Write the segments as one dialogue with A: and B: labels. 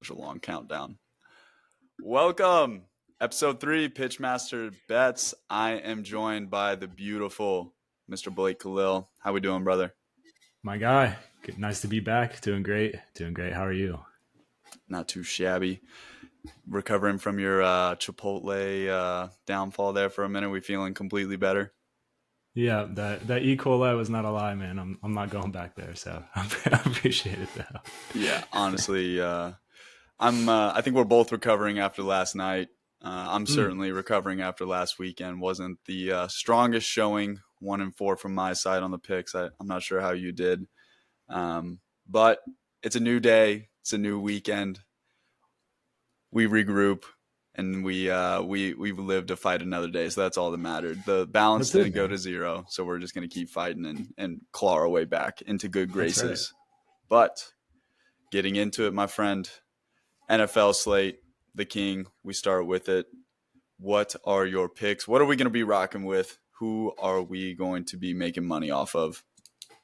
A: There's a long countdown. Welcome, episode 3, Pitchmaster Bets. I am joined by the beautiful Mr. Blake Khalil. How we doing, brother?
B: My guy, nice to be back. Doing great. Doing great. How are you?
A: Not too shabby. Recovering from your Chipotle downfall there for a minute. We feeling completely better?
B: Yeah, that E. coli was not a lie, man. I'm not going back there, so I appreciate it though.
A: Yeah, honestly, I think we're both recovering after last night. I'm
B: Mm,
A: certainly recovering after last weekend. Wasn't the strongest showing, 1-4 from my side on the picks. I'm not sure how you did, but it's a new day. It's a new weekend. We regroup, and we've lived to fight another day. So that's all that mattered. The balance
B: that's it,
A: didn't go
B: man.
A: to zero, so we're just gonna keep fighting and claw our way back into good
B: That's right.
A: graces. But getting into it, my friend, NFL slate, the king. We start with it. What are your picks? What are we going to be rocking with? Who are we going to be making money off of?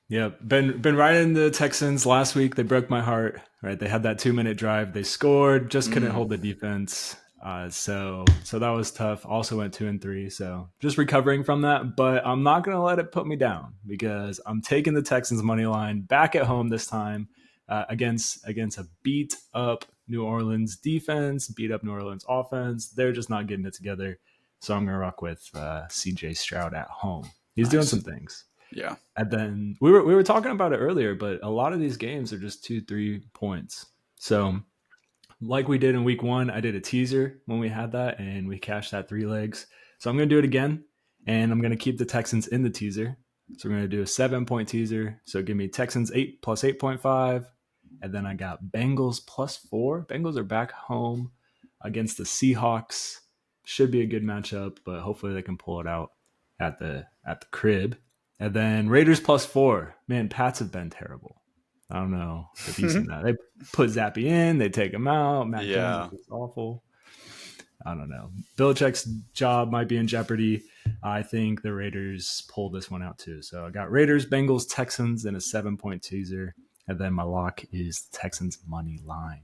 B: Yeah, been riding the Texans last week. They broke my heart. Right, they had that 2 minute drive. They scored, just couldn't
A: Mm,
B: hold the defense. So that was tough. Also went 2-3. So just recovering from that. But I'm not gonna let it put me down because I'm taking the Texans money line back at home this time against a beat up New Orleans defense, beat up New Orleans offense. They're just not getting it together. So I'm gonna rock with CJ Stroud at home. He's doing
A: nice.
B: some things.
A: Yeah.
B: And then we were talking about it earlier, but a lot of these games are just 2-3 points. So like we did in week one, I did a teaser when we had that and we cashed that 3 legs. So I'm gonna do it again, and I'm gonna keep the Texans in the teaser. So we're gonna do a 7 point teaser. So give me Texans 8 plus 8.5. And then I got Bengals +4. Bengals are back home against the Seahawks. Should be a good matchup, but hopefully they can pull it out at the crib. And then Raiders +4. Man, Pats have been terrible. I don't know if you've seen that. They put Zappy in, they take him out. Mac Jones is
A: Yeah.
B: just awful. I don't know. Belichick's job might be in jeopardy. I think the Raiders pull this one out too. So I got Raiders, Bengals, Texans in a 7 point teaser. And then my lock is the Texans money line.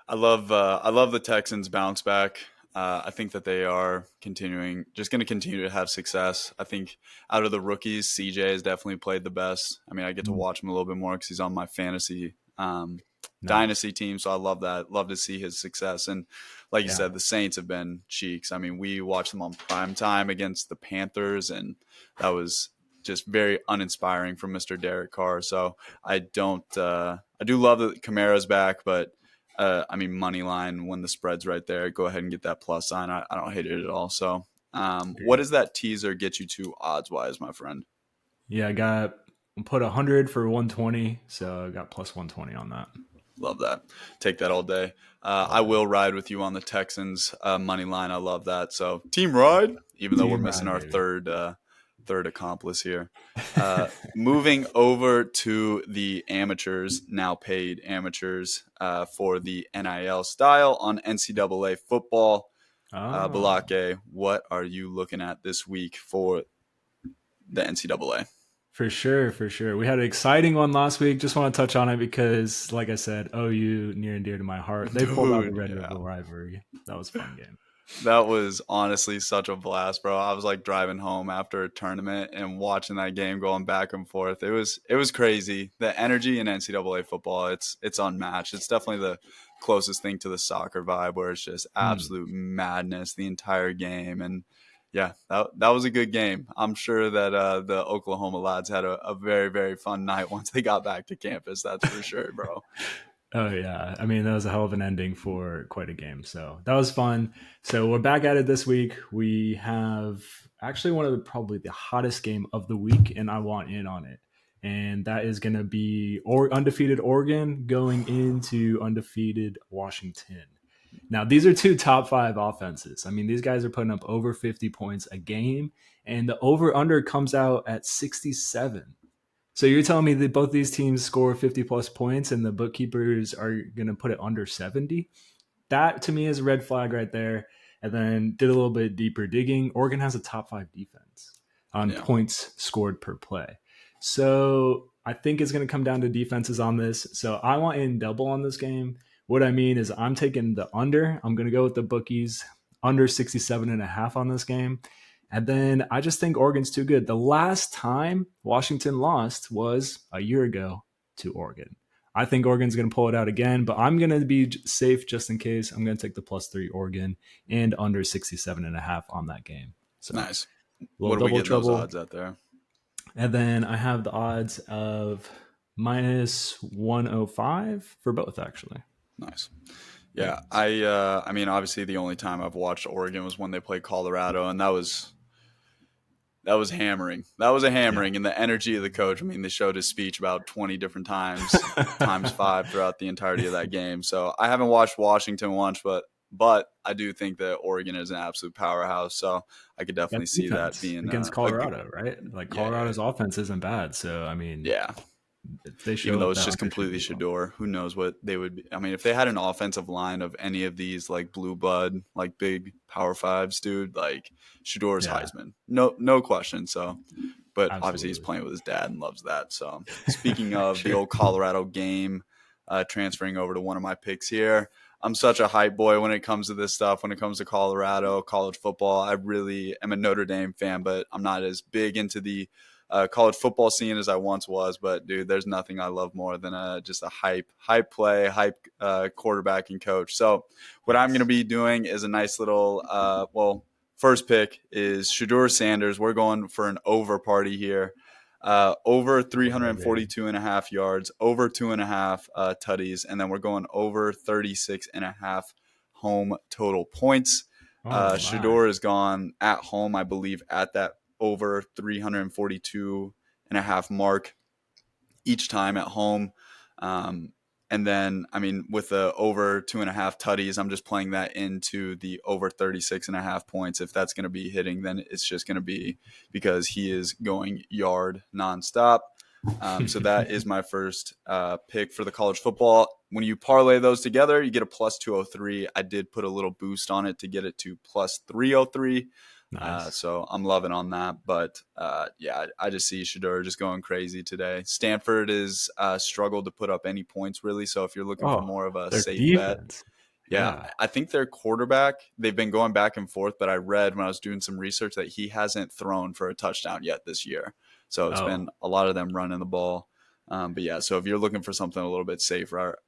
A: I love the Texans bounce back. I think that they are going to continue to have success. I think out of the rookies, CJ has definitely played the best. I mean, I get to
B: Mm,
A: watch him a little bit more because he's on my fantasy
B: nice.
A: dynasty team, so I love that. Love to see his success. And like you
B: Yeah.
A: said, the Saints have been cheeks. I mean, we watched them on prime time against the Panthers, and that was just very uninspiring from Mr. Derek Carr. So I do love that Kamara's back, but I mean, money line when the spread's right there, go ahead and get that plus sign. I don't hate it at all. So, what
B: Agreed.
A: does that teaser get you to odds wise, my friend?
B: Yeah, I got put 100 for 120. So I got plus 120 on that.
A: Love that. Take that all day. I
B: Love it.
A: will ride with you on the Texans money line. I love that. So team ride, even though we're
B: Team
A: missing
B: ride,
A: our
B: baby.
A: third accomplice here. Moving over to the amateurs, now paid amateurs for the NIL style on NCAA football.
B: Oh.
A: Balake, what are you looking at this week for the NCAA?
B: For sure, for sure. We had an exciting one last week. Just want to touch on it because, like I said, OU near and dear to my heart. They pulled out the
A: Dude,
B: Red
A: yeah.
B: River rivalry. That was a fun game.
A: That was honestly such a blast, bro. I was like driving home after a tournament and watching that game going back and forth. It was crazy. The energy in NCAA football, it's unmatched. It's definitely the closest thing to the soccer vibe where it's just
B: Mm.
A: absolute madness the entire game. And yeah, that was a good game. I'm sure that the Oklahoma lads had a very, very fun night once they got back to campus. That's for sure, bro.
B: Oh yeah, I mean that was a hell of an ending for quite a game. So that was fun. So we're back at it this week. We have actually one of the probably the hottest game of the week, and I want in on it. And that is going to be undefeated Oregon going into undefeated Washington. Now these are two top five offenses. I mean these guys are putting up over 50 points a game, and the over under comes out at 67. So you're telling me that both these teams score 50 plus points and the bookkeepers are going to put it under 70? That to me is a red flag right there. And then did a little bit deeper digging. Oregon has a top five defense on
A: Yeah.
B: points scored per play. So I think it's going to come down to defenses on this. So I want in double on this game. What I mean is I'm taking the under. I'm going to go with the bookies under 67.5 on this game. And then I just think Oregon's too good. The last time Washington lost was a year ago to Oregon. I think Oregon's going to pull it out again, but I'm going to be safe just in case. I'm going to take the +3 Oregon and under 67.5 on that game. So a
A: Nice.
B: little
A: What are we
B: double
A: getting those
B: trouble.
A: odds at there?
B: And then I have the odds of -105 for both, actually.
A: Nice.
B: Yeah.
A: Yeah, I mean, obviously the only time I've watched Oregon was when they played Colorado, and that was hammering. That was a
B: Yeah.
A: hammering, and the energy of the coach. I mean, they showed his speech about 20 different times, times five throughout the entirety of that game. So I haven't watched Washington once, but I do think that Oregon is an absolute powerhouse. So I could definitely
B: That
A: see that
B: defense
A: being
B: against
A: a good.
B: Colorado, right? Like
A: Yeah, yeah,
B: Colorado's offense isn't bad. So, I mean,
A: yeah.
B: if they
A: Even
B: show
A: though
B: up,
A: it's
B: that
A: just
B: under should
A: completely
B: be fun.
A: Shedeur, who knows what they would be. I mean, if they had an offensive line of any of these like blue blood, like big power fives, dude, like Shedeur's
B: Yeah,
A: Heisman, no question. So, but obviously he's
B: absolutely.
A: playing with his dad and loves that. So, speaking of the
B: Sure.
A: old Colorado game, transferring over to one of my picks here. I'm such a hype boy when it comes to this stuff. When it comes to Colorado college football, I really am a Notre Dame fan, but I'm not as big into the college football scene as I once was. But dude, there's nothing I love more than just a hype play, hype quarterback and coach. So what I'm going to
B: Yes.
A: be doing is a nice little first pick is Shedeur Sanders. We're going for an over party here. Over
B: Oh, baby.
A: 342 and a half yards, over 2.5 tutties, and then we're going over 36 and a half home total points.
B: Oh, my.
A: Shedeur has gone at home, I believe, at that over 342 and a half mark each time at home. Um, and then, I mean, with the over 2.5 tutties, I'm just playing that into the over 36 and a half points. If that's going to be hitting, then it's just going to be because he is going yard nonstop. So that is my first pick for the college football. When you parlay those together, you get a plus 203. I did put a little boost on it to get it to plus 303.
B: Nice.
A: So I'm loving on that. But yeah, I just see Shedeur just going crazy today. Stanford is struggled to put up any points really. So if you're looking for
B: Oh,
A: more of a
B: their
A: safe bet,
B: defense.
A: yeah,
B: Yeah.
A: I think their quarterback, they've been going back and forth, but I read when I was doing some research that he hasn't thrown for a touchdown yet this year. So it's
B: Oh,
A: been a lot of them running the ball. But yeah, so if you're looking for something a little bit safer,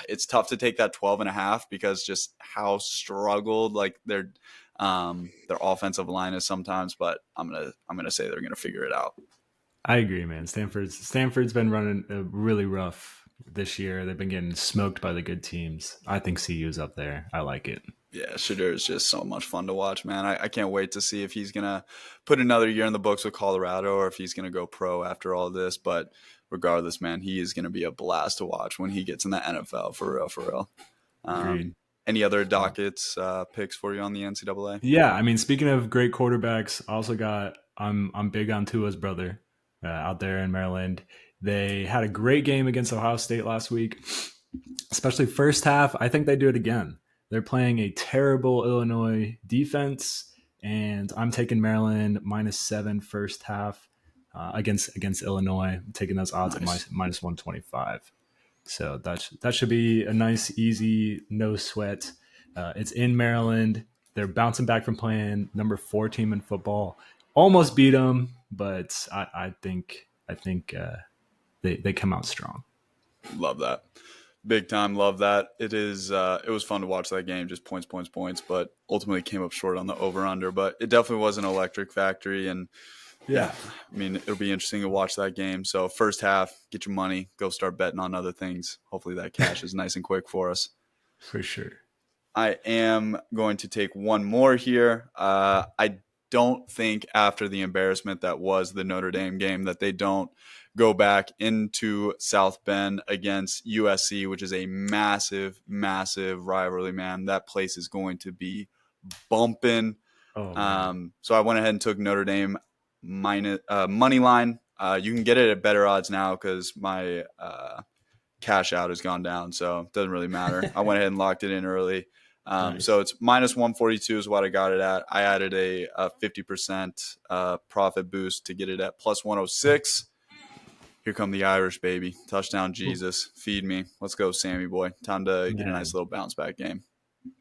A: it's tough to take that 12 and a half because just how struggled like their offensive line is sometimes, but I'm gonna say they're gonna figure it out.
B: I agree, man. Stanford's been running really rough this year. They've been getting smoked by the good teams. I think CU's up there. I like it.
A: Yeah, Shedeur is just so much fun to watch, man. I can't wait to see if he's gonna put another year in the books with Colorado or if he's gonna go pro after all this. But regardless, man, he is gonna be a blast to watch when he gets in the NFL for real, for real.
B: Agreed.
A: Any other
B: Uh,
A: dockets picks for you on the NCAA?
B: yeah, I mean, speaking of great quarterbacks, I also got I'm big on Tua's brother out there in Maryland. They had a great game against Ohio State last week, especially first half. I think they do it again. They're playing a terrible Illinois defense, and I'm taking Maryland -7 first half against Illinois. I'm taking those odds at
A: Nice.
B: -125. So that should be a nice, easy, no sweat. It's in Maryland. They're bouncing back from playing number 4 team in football. Almost beat them, but I think they come out strong.
A: Love that. Big time, love that. It was fun to watch that game, just points, points, points, but ultimately came up short on the over under. But it definitely was an electric factory, and yeah,
B: Yeah,
A: I mean it'll be interesting to watch that game. So first half, get your money, go start betting on other things. Hopefully that cash is nice and quick for us.
B: for sure.
A: I am going to take one more here. I don't think after the embarrassment that was the Notre Dame game that they don't go back into South Bend against USC, which is a massive, massive rivalry, man. That place is going to be bumping.
B: Oh man,
A: So I went ahead and took Notre Dame minus money line. You can get it at better odds now because my cash out has gone down, so it doesn't really matter. I went ahead and locked it in early. So
B: nice.
A: it's -142 is what I got it at. I added a 50% profit boost to get it at plus 106. Here come the Irish, baby. Touchdown, Jesus. Feed me. Let's go, Sammy boy. Time to get a nice
B: Man,
A: little bounce back game.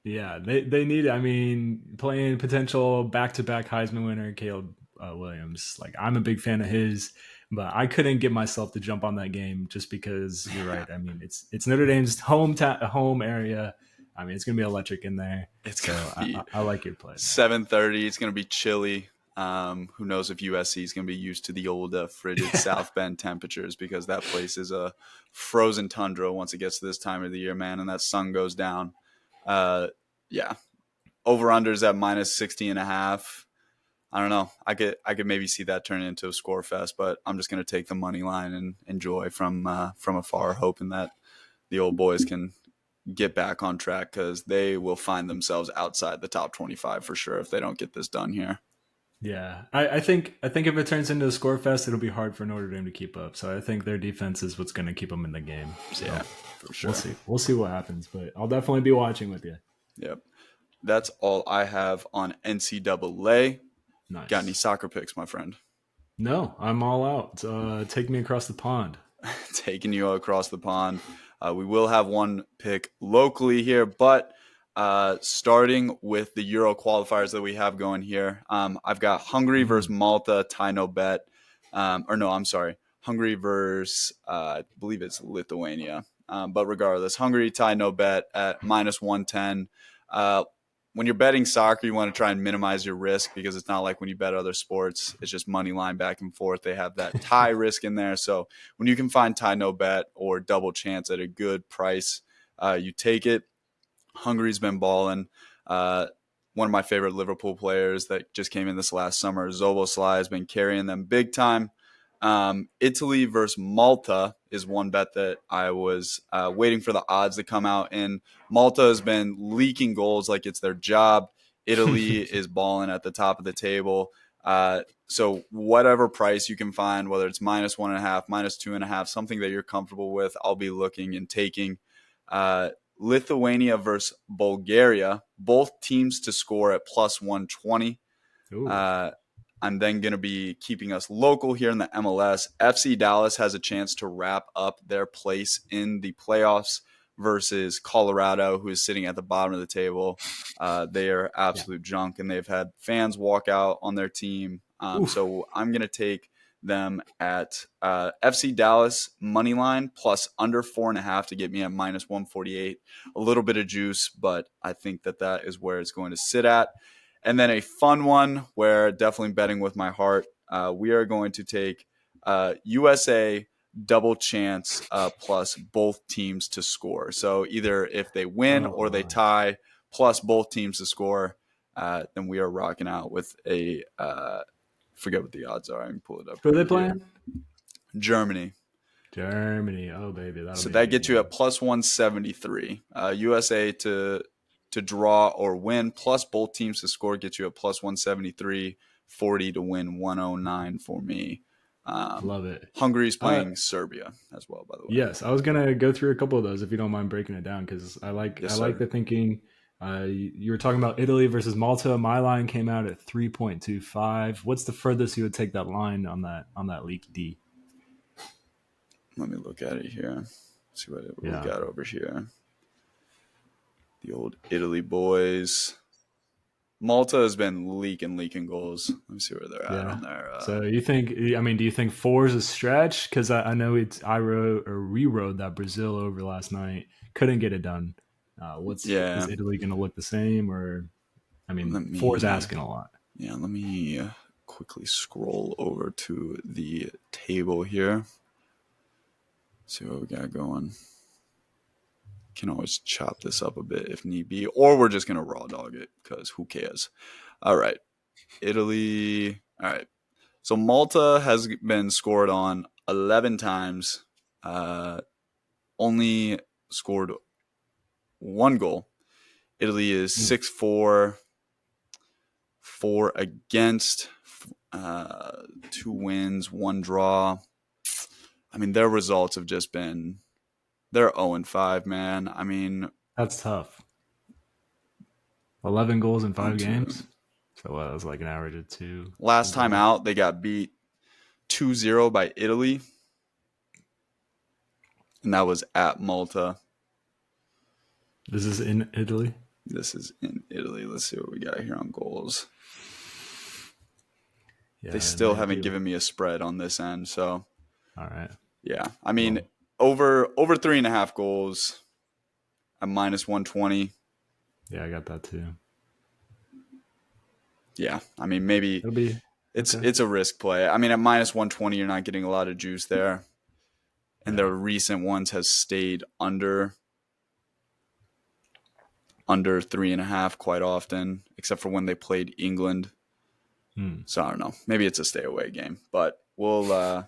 B: yeah, they need it. I mean, playing potential back to back Heisman winner Caleb Williams. Like, I'm a big fan of his, but I couldn't get myself to jump on that game just because you're right. I mean, it's Notre Dame's home area. I mean, it's gonna be electric in there.
A: It's going
B: So
A: to be
B: I like your play there.
A: 7:30. It's going to be chilly. Who knows if USC is going to be used to the old frigid South Bend temperatures, because that place is a frozen tundra once it gets to this time of the year, man, and that sun goes down. Uh, yeah, over unders at minus 60 and a half. I don't know. I could maybe see that turn into a score fest, but I'm just going to take the money line and enjoy from afar, hoping that the old boys can get back on track, because they will find themselves outside the top 25 for sure if they don't get this done here.
B: Yeah, I think if it turns into a score fest, it'll be hard for Notre Dame to keep up. So I think their defense is what's going to keep them in the game.
A: Yeah,
B: So
A: for
B: we'll
A: sure.
B: see. We'll see what happens, but I'll definitely be watching with you.
A: Yep. That's all I have on NCAA. Got any
B: Nice.
A: soccer picks, my friend?
B: No, I'm all out. Take me across the pond.
A: Taking you across the pond. We will have one pick locally here, but starting with the Euro qualifiers that we have going here, I've got Hungary versus Malta, tie no bet. Or no, I'm sorry, Hungary versus I believe it's Lithuania. But regardless, Hungary tie no bet at minus 110. When you're betting soccer, you want to try and minimize your risk, because it's not like when you bet other sports, it's just money line back and forth. They have that tie risk in there. So when you can find tie no bet or double chance at a good price, you take it. Hungary's been balling. One of my favorite Liverpool players that just came in this last summer, Zoboslai, has been carrying them big time. Italy versus Malta is one bet that I was waiting for the odds to come out. And Malta has been leaking goals like it's their job. Italy is balling at the top of the table. So whatever price you can find, whether it's minus 1.5, minus 2.5, something that you're comfortable with, I'll be looking and taking. Lithuania versus Bulgaria, both teams to score at plus 120.
B: Ooh.
A: Uh, I'm then going to be keeping us local here in the MLS. FC Dallas has a chance to wrap up their place in the playoffs versus Colorado, who is sitting at the bottom of the table. They are
B: Yeah.
A: absolute junk, and they've had fans walk out on their team.
B: Oof.
A: So I'm going to take them at FC Dallas money line plus under 4.5 to get me at minus 148. A little bit of juice, but I think that is where it's going to sit at. And then a fun one where definitely betting with my heart. We are going to take USA double chance plus both teams to score. So either if they win
B: Oh
A: or they
B: my.
A: tie plus both teams to score, then we are rocking out with a forget what the odds are. I can pull it up
B: Who are they
A: right here.
B: playing?
A: Germany.
B: Germany. Oh baby, that'll
A: So
B: be a
A: that
B: good
A: gets you
B: game.
A: at plus 173. USA to draw or win, plus both teams to score, gets you at plus 173. 40 to win, 109 for me.
B: Love it.
A: Hungary's
B: Uh,
A: playing Serbia as well, by the way.
B: yes, I was gonna go through a couple of those if you don't mind breaking it down because
A: Yes,
B: I like
A: sir.
B: the thinking. You were talking about Italy versus Malta. My line came out at 3.25. What's the furthest you would take that line on that league D?
A: Let me look at it here. See what we
B: Yeah.
A: got over here. The old Italy boys. Malta has been leaking goals. Let me see where they're at
B: Yeah.
A: on there.
B: So you think? I mean, do you think four is a stretch? Because I know I rode or rerode that Brazil over last night. Couldn't get it done. What's
A: Yeah.
B: is Italy going to look the same? Or I mean,
A: Let
B: four is
A: me
B: asking a lot.
A: let me quickly scroll over to the table here. See what we got going. Can always chop this up a bit if need be, or we're just gonna raw dog it because who cares? All right, Italy. All right, so Malta has been scored on 11 times, only scored one goal. Italy is
B: Mm.
A: 6-4, 4 against, 2 wins, 1 draw. I mean, their results have just been they're 0-5, man. I mean,
B: That's tough. 11 goals in
A: on
B: 5 games. So that was like an average of two
A: last time
B: goals.
A: out, they got beat 2-0 by Italy. and that was at Malta.
B: This is in Italy.
A: This is in Italy. Let's see what we got here on goals. They
B: Yeah, it
A: still
B: might
A: haven't
B: be.
A: given me a spread on this end, so
B: All right.
A: yeah. I mean,
B: Well,
A: over 3.5 goals at -120.
B: yeah, I got that too.
A: Yeah, I mean maybe
B: It'll be
A: it's
B: okay.
A: it's a risk play. I mean at -120, you're not getting a lot of juice there, and the
B: Yeah.
A: recent ones has stayed under 3.5 quite often, except for when they played England.
B: Hmm.
A: So I don't know. Maybe it's a stay away game, but we'll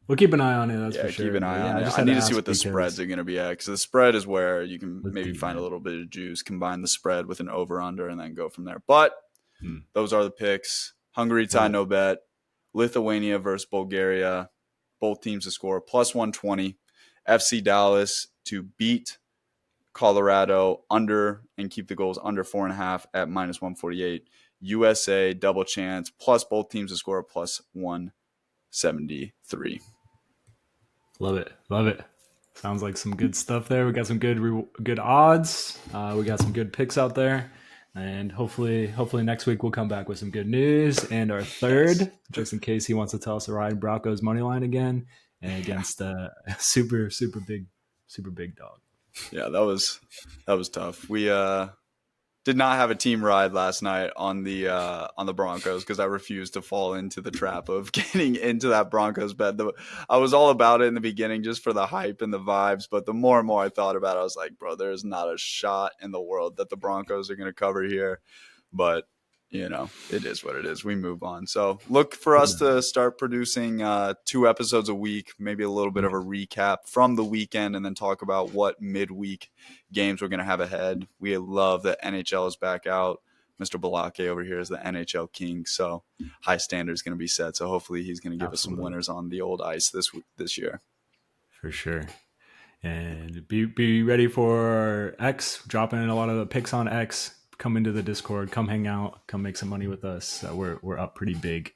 B: We'll keep an eye on it. That's for
A: yeah, keep
B: sure.
A: an
B: But
A: eye
B: yeah,
A: on
B: I
A: it.
B: just
A: I
B: had to
A: need to see
B: ask
A: what the spreads
B: because
A: are going to be at, because the spread is where you can
B: with
A: maybe
B: deep,
A: find a
B: man.
A: little bit of juice, combine the spread with an over under, and then go from there. But
B: Hmm.
A: those are the picks. Hungary
B: Love
A: tie
B: it.
A: no bet. Lithuania versus Bulgaria. Both teams to score +120. FC Dallas to beat Colorado under and keep the goals under 4.5 at -148. USA double chance plus both teams to score +173.
B: Love it. Love it. Sounds like some good stuff there. We got some good odds. We got some good picks out there, and hopefully next week we'll come back with some good news and our
A: Yes.
B: third, just in case he wants to tell us to ride Broncos money line again and
A: Yeah.
B: against super big dog.
A: Yeah, that was tough. We did not have a team ride last night on the Broncos because I refused to fall into the trap of getting into that Broncos bet. I was all about it in the beginning just for the hype and the vibes, but the more and more I thought about it, I was like, bro, there's not a shot in the world that the Broncos are going to cover here. But it is what it is. We move on. So look for us to start producing 2 episodes a week, maybe a little bit of a recap from the weekend, and then talk about what midweek games we're going to have ahead. We love that NHL is back out. Mr. Balake over here is the NHL king, so high standards going to be set. So hopefully he's going to give us some
B: Absolutely,
A: winners on the old ice this year.
B: for sure. And be ready for X dropping in a lot of the picks on X. Come into the Discord, come hang out, come make some money with us. We're up pretty big.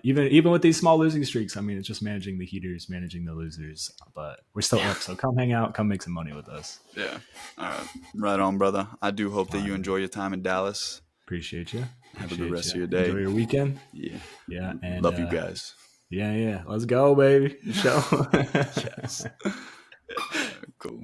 B: Even with these small losing streaks, I mean, it's just managing the heaters, managing the losers, but we're still
A: Yeah.
B: up. So come hang out, come make some money with us.
A: Yeah. All right. Right on, brother. I do hope
B: All
A: that you
B: right, man.
A: enjoy your time in Dallas.
B: Appreciate you.
A: Have a good
B: Appreciate
A: rest
B: you.
A: of your
B: Enjoy
A: day.
B: your weekend.
A: Yeah.
B: Yeah, and
A: Love you guys.
B: yeah. Let's go, baby. Show.
A: Yes. Cool.